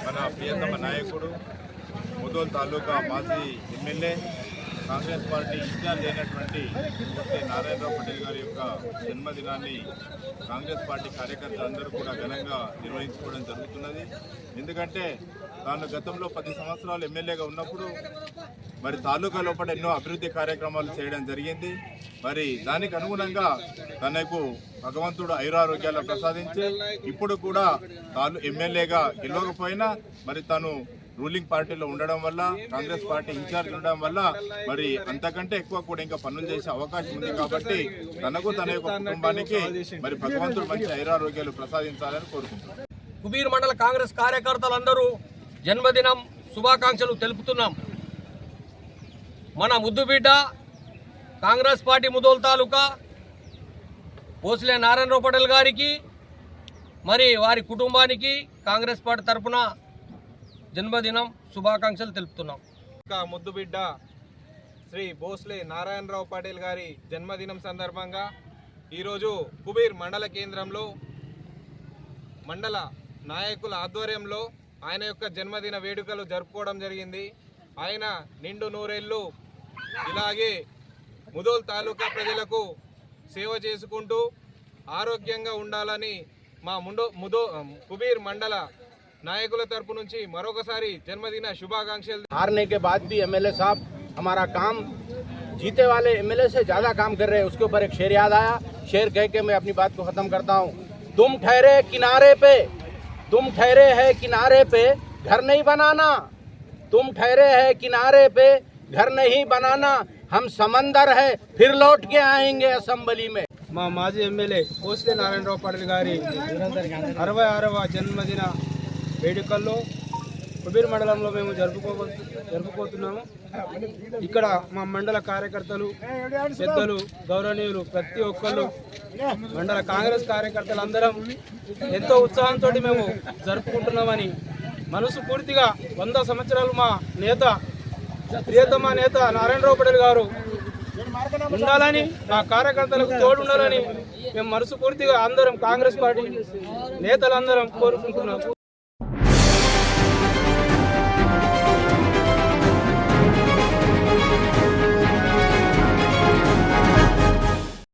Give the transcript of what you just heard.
మన ప్రియతమ నాయకుడు ముదోల్ తాలూకా మాజీ ఎమ్మెల్యే కాంగ్రెస్ పార్టీ ఇన్ఛార్జ్ అయినటువంటి శ్రీ నారాయణరావు పటేల్ గారి యొక్క జన్మదినాన్ని కాంగ్రెస్ పార్టీ కార్యకర్తలందరూ కూడా ఘనంగా నిర్వహించుకోవడం జరుగుతున్నది. ఎందుకంటే తాను గతంలో 10 సంవత్సరాలు ఎమ్మెల్యేగా ఉన్నప్పుడు మరి తాలూకా లోపల ఎన్నో అభివృద్ధి కార్యక్రమాలు చేయడం జరిగింది. మరి దానికి అనుగుణంగా తనకు భగవంతుడు ఆయురారోగ్యాలు ప్రసాదించి ఇప్పుడు కూడా తాను ఎమ్మెల్యేగా గెలవకపోయినా మరి తను రూలింగ్ పార్టీలో ఉండడం వల్ల, కాంగ్రెస్ పార్టీ ఇన్ఛార్జ్ ఉండడం వల్ల మరి అంతకంటే ఎక్కువ కూడా ఇంకా పనులు చేసే అవకాశం ఉంది. కాబట్టి తనకు తన యొక్క కుటుంబానికి మరి భగవంతుడు మంచి ఆయురారోగ్యాలు ప్రసాదించాలని కోరుకుంటున్నాను. కుబీర్ మండల కాంగ్రెస్ కార్యకర్తలందరూ జన్మదినం శుభాకాంక్షలు తెలుపుతున్నాం. మన ముద్దుబిడ్డ కాంగ్రెస్ పార్టీ ముదోల్ తాలూకా భోస్లే నారాయణరావు పటేల్ గారికి మరి వారి కుటుంబానికి కాంగ్రెస్ పార్టీ తరఫున జన్మదినం శుభాకాంక్షలు తెలుపుతున్నాం. ముద్దుబిడ్డ శ్రీ భోస్లే నారాయణరావు పటేల్ గారి జన్మదినం సందర్భంగా ఈరోజు కుబీర్ మండల కేంద్రంలో మండల నాయకుల ఆధ్వర్యంలో ఆయన యొక్క జన్మదిన వేడుకలు జరుపుకోవడం జరిగింది. ఆయన నిండు నూరేళ్ళు ఇలాగే ముదోల్ తాలూకా ప్రజలకు సేవ చేసుకుంటూ ఆరోగ్యంగా ఉండాలని మా కుబీర్ మండల नायकुल तरफ नुंची मरोकसारी जन्मदिन शुभाकांक्षल। हारने के बाद भी एमएलए साहब हमारा काम जीते वाले एमएलए से ज्यादा काम कर रहे हैं। उसके ऊपर एक शेर याद आया, शेर कह के मैं अपनी बात को खत्म करता हूँ। तुम ठहरे किनारे पे, तुम ठहरे है किनारे पे घर नहीं बनाना, तुम ठहरे है किनारे पे घर नहीं बनाना, हम समंदर है फिर लौट के आएंगे असेंबली में। మా మాజీ ఎమ్మెల్యే భోస్లే నారాయణరావు పటేల్ గారి 66వ జన్మదిన వేడుకల్లో కుబీర్ మండలంలో మేము జరుపుకోతున్నాము. ఇక్కడ మా మండల కార్యకర్తలు, పెద్దలు, గౌరవనీయులు ప్రతి ఒక్కళ్ళు మండల కాంగ్రెస్ కార్యకర్తలందరం ఎంతో ఉత్సాహంతో మేము జరుపుకుంటున్నామని మనసు పూర్తిగా 100 సంవత్సరాలు మా నేత ప్రియతమ నేత నారాయణరావు పటేల్ గారు ఉండాలని, మా కార్యకర్తలకు తోడు ఉండాలని మేము మనసు పూర్తిగా అందరం కాంగ్రెస్ పార్టీ నేతలందరం కోరుకుంటున్నాము.